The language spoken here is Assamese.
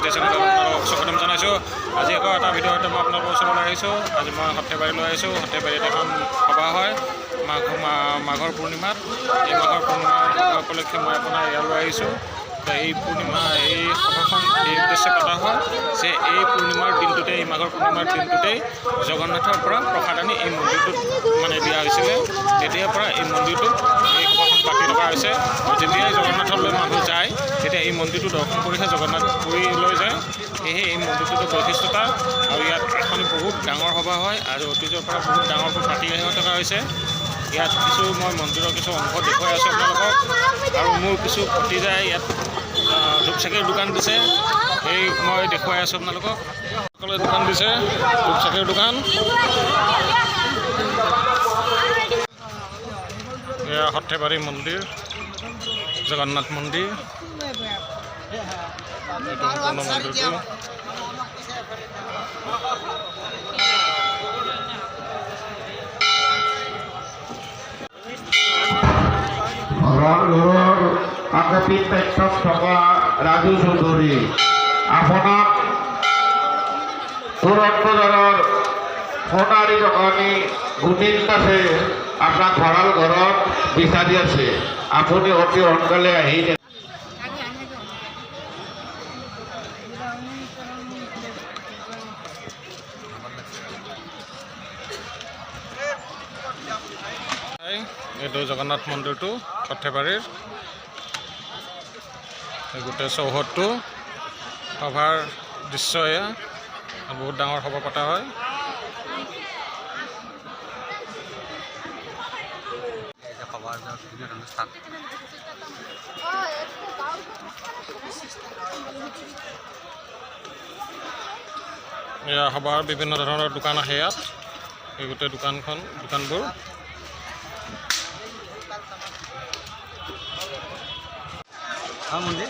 যেতিয়া আপোনালোকক স্বাগতম জনাইছোঁ। আজি আকৌ এটা ভিডিঅ'তে মই আপোনালোকৰ ওচৰলৈ আহিছোঁ। আজি মই সৰ্থেবাৰীলৈ আহিছোঁ। সৰ্থেবাৰীত এখন সভা হয় মাঘৰ পূৰ্ণিমাত। এই মাঘৰ পূৰ্ণিমা উপলক্ষে মই আপোনাৰ ইয়ালৈ আহিছোঁ। এই পূৰ্ণিমা এই সভাখন এই উদ্দেশ্যে পতা হয় যে এই পূৰ্ণিমাৰ দিনটোতে এই মাঘৰ পূৰ্ণিমাৰ দিনটোতেই জগন্নাথৰ পৰা প্ৰসাদ আনি এই মন্দিৰটোত মানে দিয়া হৈছিলে। তেতিয়াৰ পৰা এই মন্দিৰটোত এই সভাখন পাতি থকা হৈছে। যেতিয়াই জগন্নাথলৈ মানুহ যায় তেতিয়া এই মন্দিৰটো দৰ্শন কৰিহে জগন্নাথ পুৰীলৈ যায়। সেয়েহে এই মন্দিৰটোতো বৈশিষ্ট্যতা আৰু ইয়াত এখন বহুত ডাঙৰ সভা হয় আৰু অতীজৰ পৰা বহুত ডাঙৰকৈ পাতি আহি থকা হৈছে। ইয়াত মই মন্দিৰৰ কিছু অংশ দেখুৱাই আছোঁ আপোনালোকক আৰু মোৰ কিছু ভতিজাই ইয়াত ধূপচাকিৰ দোকান দিছে। সেই মই দেখুৱাই আছোঁ আপোনালোকক। সকলোৱে দোকান দিছে, ধূপচাকিৰ দোকান। এয়া সৰ্থেবাৰী মন্দিৰ, জগন্নাথ মন্দিৰ। এইটো সম্পূৰ্ণ মন্দিৰটো ৰংঘৰৰ আগপিন পেটত থকা ৰাজু চৌধুৰী আপোনাক পুৰন্দৰৰ সোণাৰী দোকানী গুণিন দাসে আপোনাক ভঁৰাল ঘৰত বিচাৰি আছে। আপুনি অতি সোনকালে আহি এইটো জগন্নাথ মন্দিৰটো সৰ্থেবাৰীৰ গোটেই চৌহদটো সভাৰ দৃশ্য। এয়া বহুত ডাঙৰ সভা পতা হয়। এয়া সভাৰ বিভিন্ন ধৰণৰ দোকান আহে ইয়াত। এই গোটেই দোকানবোৰ মন্দিৰ